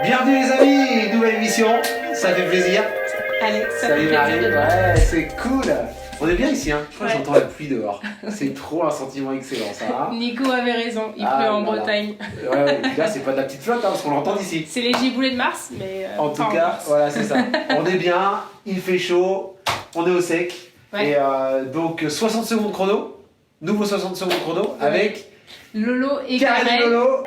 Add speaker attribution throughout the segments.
Speaker 1: Bienvenue les amis, nouvelle émission, ça fait plaisir.
Speaker 2: Allez, ça
Speaker 1: Salut
Speaker 2: fait
Speaker 1: Marie,
Speaker 2: plaisir de
Speaker 1: ouais, c'est cool. On est bien ici, hein. Je crois que
Speaker 2: Ouais.
Speaker 1: j'entends la pluie dehors. C'est trop un sentiment excellent, ça va.
Speaker 2: Nico avait raison, il
Speaker 1: Ah,
Speaker 2: pleut en
Speaker 1: voilà.
Speaker 2: Bretagne.
Speaker 1: Ouais, là c'est pas de la petite flotte, hein, parce qu'on l'entend d'ici.
Speaker 2: C'est les giboulées de Mars, mais
Speaker 1: En tout
Speaker 2: pas
Speaker 1: cas,
Speaker 2: mars.
Speaker 1: voilà, c'est ça. On est bien, il fait chaud, on est au sec.
Speaker 2: Ouais.
Speaker 1: Et donc 60 secondes chrono, nouveau 60 secondes chrono avec
Speaker 2: Lolo et
Speaker 1: Karen et
Speaker 2: Karen.
Speaker 1: Lolo.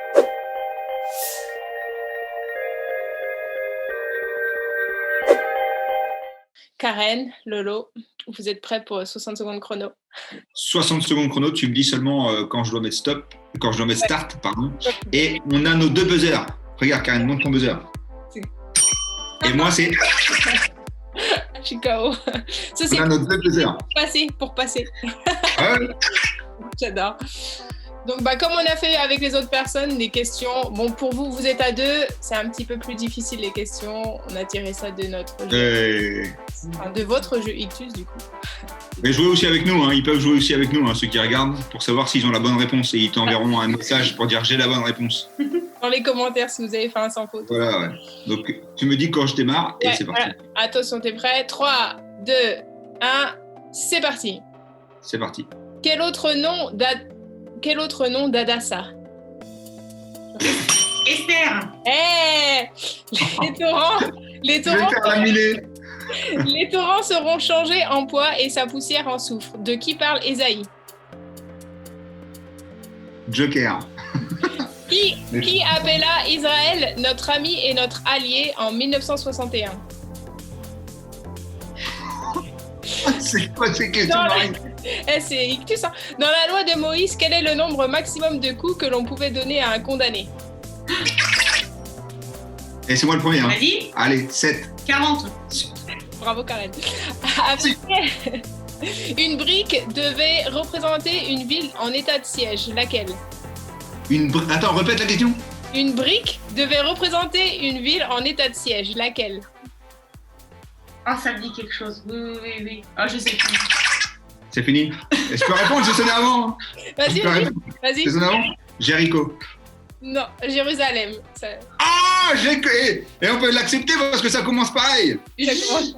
Speaker 2: Karen, Lolo, vous êtes prêts pour 60 secondes chrono?
Speaker 3: 60 secondes chrono, tu me dis seulement quand je dois mettre stop, quand je dois mettre start, pardon. Et on a nos deux buzzers. Regarde, Karen, montre ton buzzer. Et moi, c'est.
Speaker 2: Je suis KO. Ça, c'est
Speaker 3: On a nos deux buzzers.
Speaker 2: pour passer.
Speaker 3: Ouais.
Speaker 2: J'adore. Donc, comme on a fait avec les autres personnes, les questions. Bon, pour vous, vous êtes à deux, c'est un petit peu plus difficile les questions. On a tiré ça de notre jeu, enfin, de votre jeu Ictus, du coup.
Speaker 3: Mais jouez aussi avec nous, hein. Ils peuvent jouer aussi avec nous, hein, ceux qui regardent, pour savoir s'ils ont la bonne réponse. Et ils t'enverront un message pour dire j'ai la bonne réponse.
Speaker 2: Dans les commentaires, si vous avez fait un sans faute.
Speaker 3: Voilà, ouais. Donc, tu me dis quand je démarre et
Speaker 2: Ouais,
Speaker 3: c'est parti.
Speaker 2: voilà. Attention, t'es prêt? 3, 2, 1, c'est parti.
Speaker 3: C'est parti.
Speaker 2: Quel autre nom d'Adassa?
Speaker 4: Esther,
Speaker 2: Les
Speaker 3: Je vais faire laminer.
Speaker 2: les torrents seront changés en poids et sa poussière en soufre. De qui parle Ésaïe?
Speaker 3: Joker.
Speaker 2: Qui appela Israël notre ami et notre allié en 1961?
Speaker 3: C'est quoi ces questions,
Speaker 2: Non,
Speaker 3: Marie?
Speaker 2: C'est ictus, hein. Dans la loi de Moïse, quel est le nombre maximum de coups que l'on pouvait donner à un condamné?
Speaker 3: Et c'est moi le premier. Hein.
Speaker 4: vas-y,
Speaker 3: Allez, 7.
Speaker 4: 40.
Speaker 2: Bravo Karen. Après, une brique devait représenter une ville en état de siège. Laquelle?
Speaker 3: Attends, répète la question.
Speaker 2: Une brique devait représenter une ville en état de siège. Laquelle?
Speaker 4: Ah, ça me dit quelque chose. Oui. Ah, je sais plus.
Speaker 3: C'est fini. Et je peux répondre, j'ai sonné avant.
Speaker 2: Vas-y,
Speaker 3: Je peux
Speaker 2: vas-y.
Speaker 3: répondre.
Speaker 2: Vas-y.
Speaker 3: J'ai sonné avant. Jéricho.
Speaker 2: Non, Jérusalem. Ça...
Speaker 3: Ah, et on peut l'accepter parce que ça commence pareil.
Speaker 2: ça commence,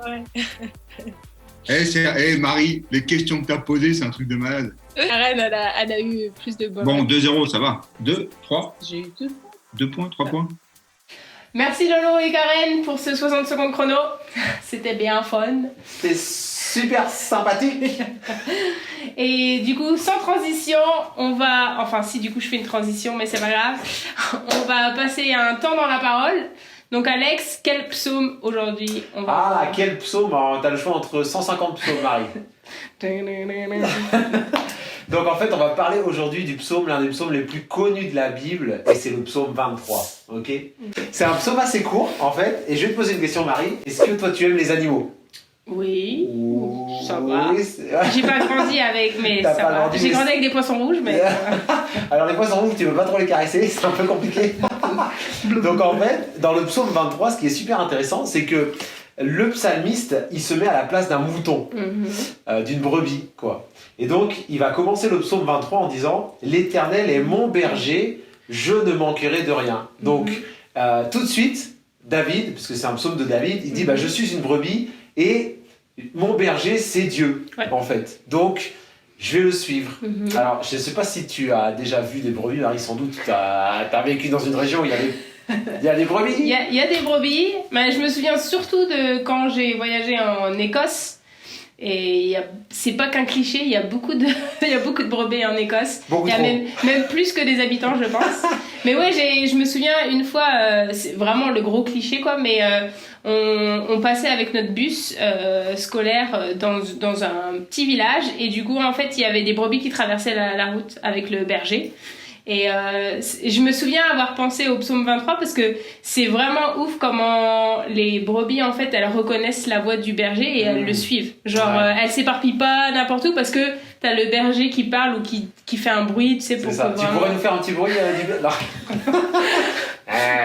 Speaker 2: ouais.
Speaker 3: Marie, les questions que t'as posées, c'est un truc de malade.
Speaker 2: Karen, elle a eu plus de bonnes.
Speaker 3: Bon, 2-0, ça va. 2, 3,
Speaker 2: J'ai eu deux.
Speaker 3: 2 points, 3 points.
Speaker 2: Merci Lolo et Karen pour ce 60 secondes chrono. C'était bien fun.
Speaker 1: C'est super sympathique.
Speaker 2: Et du coup, sans transition, on va... Enfin, si, du coup, je fais une transition, mais c'est pas grave. On va passer un temps dans la parole. Donc, Alex, quel psaume aujourd'hui on va...
Speaker 1: Ah, quel psaume? Alors, t'as le choix entre 150 psaumes, Marie. Donc en fait, on va parler aujourd'hui du psaume, l'un des psaumes les plus connus de la Bible, et c'est le psaume 23, ok? C'est un psaume assez court, en fait, et je vais te poser une question, Marie. Est-ce que toi, tu aimes les animaux?
Speaker 2: Oui, ça
Speaker 1: Oui,
Speaker 2: va. J'ai pas grandi avec, mais
Speaker 1: T'as
Speaker 2: ça
Speaker 1: pas
Speaker 2: va.
Speaker 1: grandi,
Speaker 2: J'ai
Speaker 1: mais
Speaker 2: grandi avec des poissons rouges, mais...
Speaker 1: Alors les poissons rouges, tu peux pas trop les caresser, c'est un peu compliqué. Donc en fait, dans le psaume 23, ce qui est super intéressant, c'est que le psalmiste, il se met à la place d'un mouton, d'une brebis, quoi. Et donc, il va commencer le psaume 23 en disant « L'Éternel est mon berger, je ne manquerai de rien ». Donc, tout de suite, David, puisque c'est un psaume de David, il dit « Je suis une brebis et mon berger, c'est Dieu, en fait. Donc, je vais le suivre. » Alors, je ne sais pas si tu as déjà vu des brebis, Marie, sans doute, tu as vécu dans une région où il y a des brebis.
Speaker 2: Il y a des brebis, mais je me souviens surtout de quand j'ai voyagé en Écosse. Et c'est pas qu'un cliché, il y a beaucoup de brebis en Écosse.
Speaker 1: Beaucoup
Speaker 2: Il y a
Speaker 1: trop.
Speaker 2: même plus que des habitants, je pense. Mais ouais, je me souviens une fois, c'est vraiment le gros cliché quoi, mais on passait avec notre bus scolaire dans un petit village et du coup en fait il y avait des brebis qui traversaient la route avec le berger. Et je me souviens avoir pensé au psaume 23 parce que c'est vraiment ouf comment les brebis en fait elles reconnaissent la voix du berger et elles le suivent. Genre elles s'éparpillent pas n'importe où parce que t'as le berger qui parle ou qui fait un bruit, tu sais, pour
Speaker 1: C'est ça.
Speaker 2: que
Speaker 1: Tu
Speaker 2: vraiment...
Speaker 1: pourrais nous faire un petit bruit du... Non.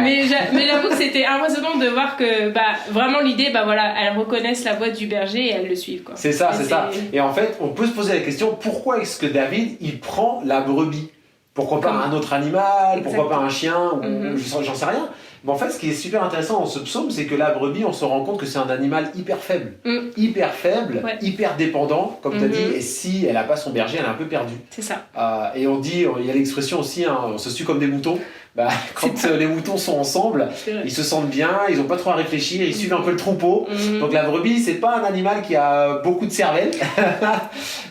Speaker 2: Mais j'avoue que c'était impressionnant de voir que vraiment l'idée, voilà, elles reconnaissent la voix du berger et elles le suivent quoi.
Speaker 1: C'est ça,
Speaker 2: Et
Speaker 1: c'est ça. Et en fait, on peut se poser la question, pourquoi est-ce que David, il prend la brebis? Pourquoi pas un autre animal? Pourquoi pas un chien? Ou j'en sais rien. Mais en fait, ce qui est super intéressant dans ce psaume, c'est que la brebis, on se rend compte que c'est un animal hyper faible. Hyper faible, hyper dépendant, comme tu as dit, et si elle n'a pas son berger, elle est un peu perdue.
Speaker 2: C'est ça.
Speaker 1: Et on dit, il y a l'expression aussi, hein, on se tue comme des moutons. Bah, quand les moutons sont ensemble, ils se sentent bien, ils n'ont pas trop à réfléchir, ils suivent un peu le troupeau. Donc la brebis, c'est pas un animal qui a beaucoup de cervelle,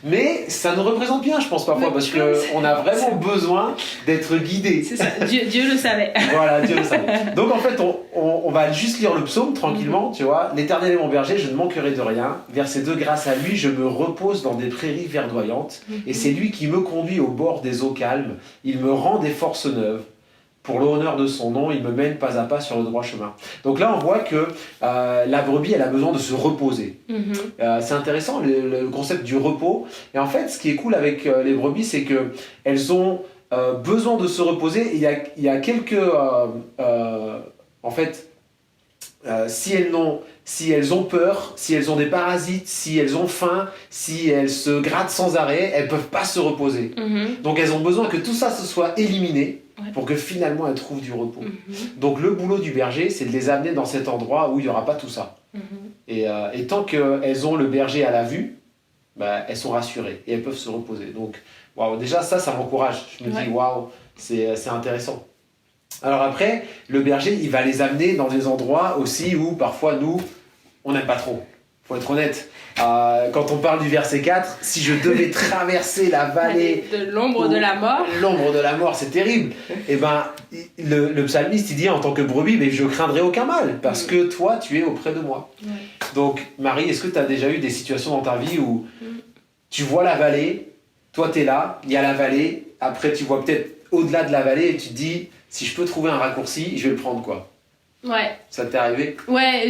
Speaker 1: mais ça nous représente bien, je pense parfois, parce qu'on a vraiment besoin d'être guidé.
Speaker 2: C'est ça, Dieu le savait.
Speaker 1: Voilà, Dieu le savait. Donc en fait, on va juste lire le psaume tranquillement, tu vois. L'Éternel est mon berger, je ne manquerai de rien. Verset 2, grâce à lui, je me repose dans des prairies verdoyantes, et c'est lui qui me conduit au bord des eaux calmes. Il me rend des forces neuves. Pour l'honneur de son nom, il me mène pas à pas sur le droit chemin. Donc là, on voit que la brebis, elle a besoin de se reposer. C'est intéressant, le concept du repos. Et en fait, ce qui est cool avec les brebis, c'est qu'elles ont besoin de se reposer. Et il y a quelques... en fait, si elles ont peur, si elles ont des parasites, si elles ont faim, si elles se grattent sans arrêt, elles ne peuvent pas se reposer. Donc elles ont besoin que tout ça se soit éliminé pour que finalement elles trouvent du repos. Donc le boulot du berger, c'est de les amener dans cet endroit où il n'y aura pas tout ça. Et tant qu'elles ont le berger à la vue, bah, elles sont rassurées et elles peuvent se reposer. Donc déjà ça m'encourage. Je me dis waouh, c'est intéressant. Alors après, le berger, il va les amener dans des endroits aussi où parfois nous, on n'aime pas trop. Faut être honnête. Quand on parle du verset 4, si je devais traverser la vallée
Speaker 2: de l'ombre de la mort.
Speaker 1: L'ombre de la mort, c'est terrible. Et ben, le psalmiste, il dit en tant que brebis, mais je craindrai aucun mal parce que toi, tu es auprès de moi. Donc, Marie, est-ce que tu as déjà eu des situations dans ta vie où tu vois la vallée, toi, tu es là, il y a la vallée, après, tu vois peut-être au-delà de la vallée et tu te dis, si je peux trouver un raccourci, je vais le prendre, quoi.
Speaker 2: Ouais.
Speaker 1: Ça t'est arrivé?
Speaker 2: Ouais,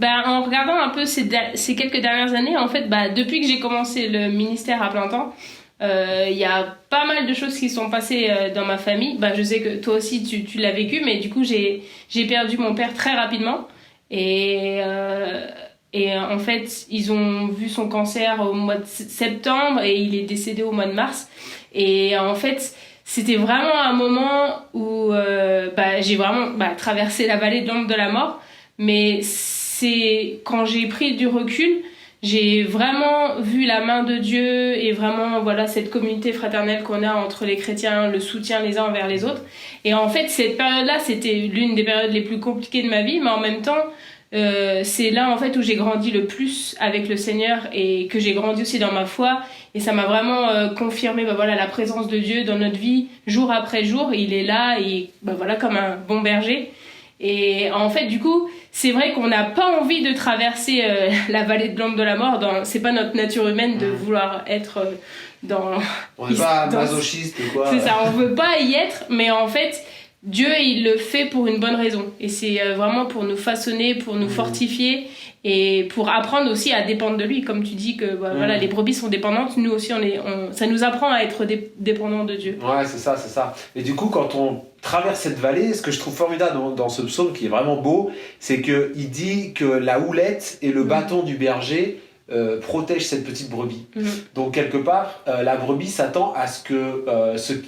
Speaker 2: en regardant un peu ces quelques dernières années, en fait, depuis que j'ai commencé le ministère à plein temps, il y a pas mal de choses qui sont passées dans ma famille. Je sais que toi aussi tu l'as vécu, mais du coup j'ai perdu mon père très rapidement. Et en fait, ils ont vu son cancer au mois de septembre et il est décédé au mois de mars. Et en fait, c'était vraiment un moment où j'ai vraiment traversé la vallée de l'ombre de la mort. Mais c'est quand j'ai pris du recul, j'ai vraiment vu la main de Dieu et vraiment cette communauté fraternelle qu'on a entre les chrétiens, le soutien les uns envers les autres. Et en fait, cette période-là, c'était l'une des périodes les plus compliquées de ma vie, mais en même temps, c'est là en fait où j'ai grandi le plus avec le Seigneur et que j'ai grandi aussi dans ma foi. Et ça m'a vraiment confirmé la présence de Dieu dans notre vie, jour après jour. Il est là, et comme un bon berger. Et en fait, du coup, c'est vrai qu'on n'a pas envie de traverser la vallée de l'ombre de la mort. C'est pas notre nature humaine de vouloir être dans...
Speaker 1: On n'est pas masochiste, quoi.
Speaker 2: C'est ça, on veut pas y être, mais en fait... Dieu, il le fait pour une bonne raison. Et c'est vraiment pour nous façonner, pour nous fortifier et pour apprendre aussi à dépendre de lui. Comme tu dis que les brebis sont dépendantes, nous aussi, ça nous apprend à être dépendants de Dieu.
Speaker 1: Ouais, c'est ça. Et du coup, quand on traverse cette vallée, ce que je trouve formidable dans ce psaume qui est vraiment beau, c'est qu'il dit que la houlette et le bâton du berger protège cette petite brebis. Donc quelque part, la brebis s'attend à ce que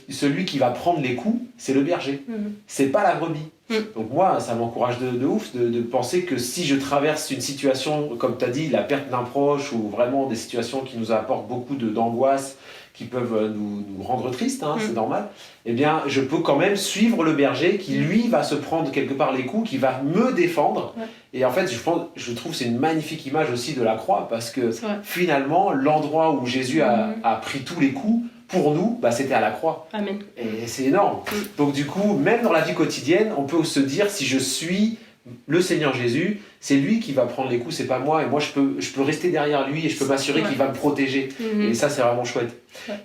Speaker 1: celui qui va prendre les coups, c'est le berger. C'est pas la brebis. Donc moi, ça m'encourage de ouf de penser que si je traverse une situation, comme tu as dit, la perte d'un proche ou vraiment des situations qui nous apportent beaucoup d'angoisse, qui peuvent nous rendre tristes, c'est normal, eh bien, je peux quand même suivre le berger qui, lui, va se prendre quelque part les coups, qui va me défendre. Et en fait, je trouve que c'est une magnifique image aussi de la croix, parce que finalement, l'endroit où Jésus a pris tous les coups, pour nous, c'était à la croix.
Speaker 2: Amen.
Speaker 1: Et c'est énorme. Donc du coup, même dans la vie quotidienne, on peut se dire, si je suis le Seigneur Jésus, c'est lui qui va prendre les coups, c'est pas moi. Et moi, je peux rester derrière lui et je peux m'assurer qu'il va me protéger. Et ça, c'est vraiment chouette.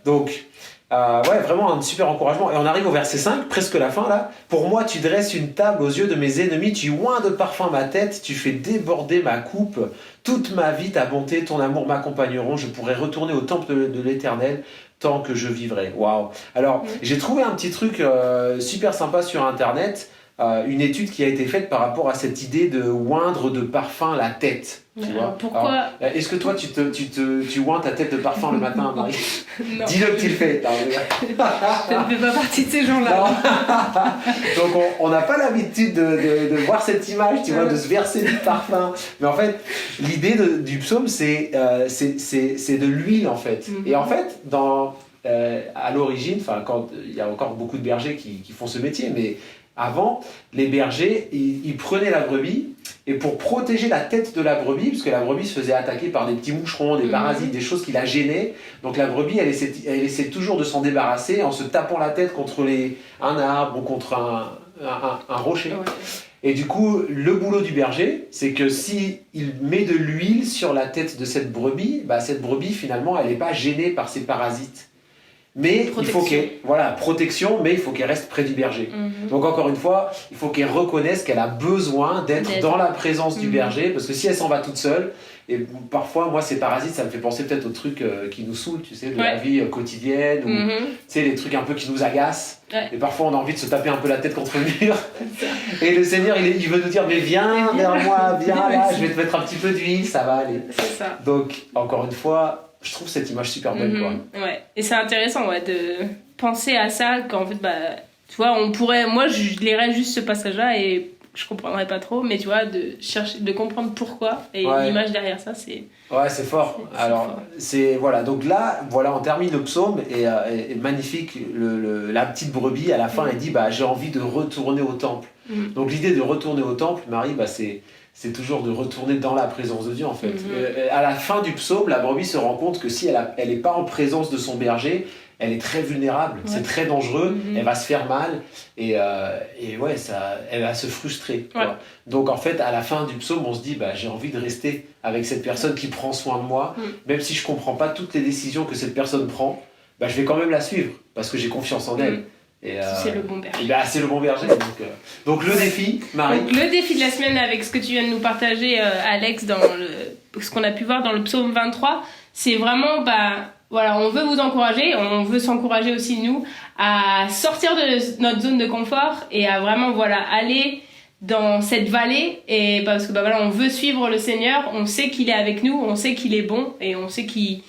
Speaker 1: Donc, vraiment un super encouragement. Et on arrive au verset 5, presque la fin là. Pour moi, tu dresses une table aux yeux de mes ennemis, tu oins de parfum ma tête, tu fais déborder ma coupe. Toute ma vie, ta bonté, ton amour m'accompagneront. Je pourrai retourner au temple de l'Éternel tant que je vivrai. Waouh. Alors, j'ai trouvé un petit truc super sympa sur Internet. une étude qui a été faite par rapport à cette idée de oindre de parfum la tête. Tu vois.
Speaker 2: Pourquoi?
Speaker 1: Alors, est-ce que toi, tu oins ta tête de parfum le matin, Marie?
Speaker 2: Non.
Speaker 1: Dis-le que tu le fais.
Speaker 2: Je ne fais pas partie de ces gens-là.
Speaker 1: Donc on n'a pas l'habitude de voir cette image, tu vois, de se verser du parfum. Mais en fait, l'idée du psaume, c'est de l'huile, en fait. Et en fait, à l'origine, quand il y a encore beaucoup de bergers qui font ce métier, mais avant, les bergers, ils prenaient la brebis, et pour protéger la tête de la brebis, parce que la brebis se faisait attaquer par des petits moucherons, des parasites, des choses qui la gênaient, donc la brebis, elle essaie toujours de s'en débarrasser en se tapant la tête contre un arbre ou contre un rocher. Ouais. Et du coup, le boulot du berger, c'est que si il met de l'huile sur la tête de cette brebis, cette brebis, finalement, elle n'est pas gênée par ces parasites. Mais il faut protection, mais il faut qu'elle reste près du berger. Donc encore une fois, il faut qu'elle reconnaisse qu'elle a besoin d'être dans la présence du berger, parce que si elle s'en va toute seule, et parfois, moi, ces parasites, ça me fait penser peut-être aux trucs qui nous saoulent, tu sais, de la vie quotidienne, ou tu sais, les trucs un peu qui nous agacent. Ouais. Et parfois, on a envie de se taper un peu la tête contre le mur. Et le Seigneur, il veut nous dire, mais viens vers moi, viens là, je vais te mettre un petit peu d'huile, ça va aller. C'est ça. Donc, encore une fois, je trouve cette image super belle, quoi.
Speaker 2: Ouais. Et c'est intéressant, de penser à ça, qu'en fait, tu vois, moi, je lirais juste ce passage-là et je comprendrais pas trop, mais tu vois, de comprendre pourquoi et l'image derrière ça, c'est...
Speaker 1: Ouais, c'est fort. Voilà. Donc là, on termine le psaume et magnifique, la petite brebis, à la fin, elle dit, j'ai envie de retourner au temple. Donc l'idée de retourner au temple, Marie, c'est toujours de retourner dans la présence de Dieu, en fait. À la fin du psaume, la brebis se rend compte que si elle n'est pas en présence de son berger, elle est très vulnérable, c'est très dangereux, elle va se faire mal et elle va se frustrer. Quoi. Donc en fait, à la fin du psaume, on se dit, j'ai envie de rester avec cette personne qui prend soin de moi, même si je ne comprends pas toutes les décisions que cette personne prend, je vais quand même la suivre parce que j'ai confiance en elle. Et
Speaker 2: c'est le bon berger.
Speaker 1: C'est le bon berger. Donc le défi, Marie.
Speaker 2: Donc, le défi de la semaine avec ce que tu viens de nous partager, Alex, dans ce qu'on a pu voir dans le psaume 23, c'est vraiment, on veut vous encourager, on veut s'encourager aussi nous à sortir de notre zone de confort et à vraiment aller dans cette vallée, et parce que on veut suivre le Seigneur, on sait qu'il est avec nous, on sait qu'il est bon et on sait qu'il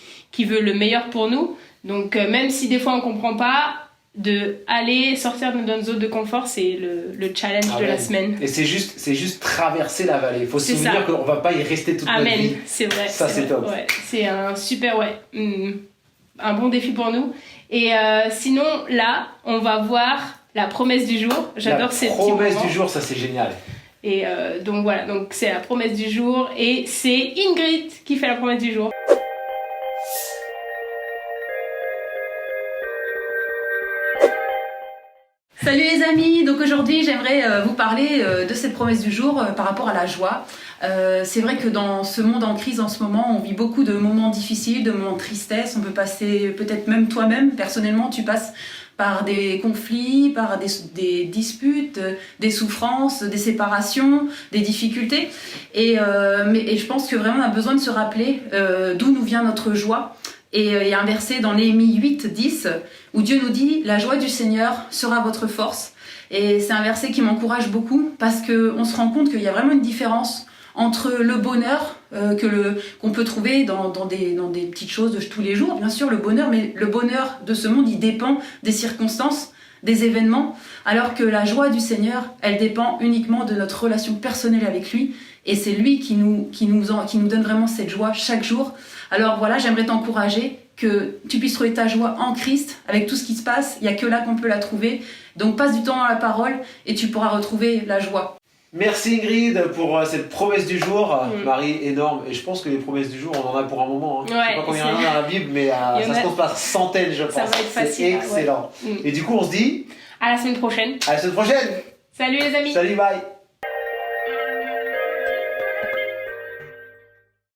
Speaker 2: veut le meilleur pour nous. Donc même si des fois on comprend pas, de aller sortir de notre zone de confort, c'est le challenge de la semaine.
Speaker 1: Et c'est juste traverser la vallée. Il faut se souvenir qu'on va pas y rester toute notre vie.
Speaker 2: C'est vrai.
Speaker 1: Ça, c'est top.
Speaker 2: Ouais. C'est un super, un bon défi pour nous. Et sinon, là, on va voir la promesse du jour. J'adore ces petits moments.
Speaker 1: La promesse du jour, ça c'est génial.
Speaker 2: Et donc voilà, donc c'est la promesse du jour. Et c'est Ingrid qui fait la promesse du jour.
Speaker 5: Salut les amis, donc aujourd'hui j'aimerais vous parler de cette promesse du jour par rapport à la joie. C'est vrai que dans ce monde en crise en ce moment, on vit beaucoup de moments difficiles, de moments de tristesse, on peut passer, peut-être même toi-même, personnellement, tu passes par des conflits, par des disputes, des souffrances, des séparations, des difficultés. Et je pense que vraiment on a besoin de se rappeler d'où nous vient notre joie. Et il y a un verset dans Néhémie 8:10 où Dieu nous dit « La joie du Seigneur sera votre force ». Et c'est un verset qui m'encourage beaucoup parce qu'on se rend compte qu'il y a vraiment une différence entre le bonheur qu'on peut trouver dans des petites choses de tous les jours, bien sûr le bonheur, mais le bonheur de ce monde, il dépend des circonstances, des événements, alors que la joie du Seigneur, elle dépend uniquement de notre relation personnelle avec lui. Et c'est lui qui nous donne vraiment cette joie chaque jour. Alors voilà, j'aimerais t'encourager que tu puisses trouver ta joie en Christ, avec tout ce qui se passe. Il n'y a que là qu'on peut la trouver. Donc passe du temps dans la parole et tu pourras retrouver la joie.
Speaker 1: Merci Ingrid pour cette promesse du jour. Marie, énorme. Et je pense que les promesses du jour, on en a pour un moment. Je ne sais pas combien il y en a dans la Bible, mais ça se compte par centaines, je pense.
Speaker 2: Ça va être facile.
Speaker 1: C'est excellent. Et du coup, on se dit...
Speaker 2: À la semaine prochaine.
Speaker 1: À la semaine prochaine.
Speaker 2: Salut les amis.
Speaker 1: Salut, bye.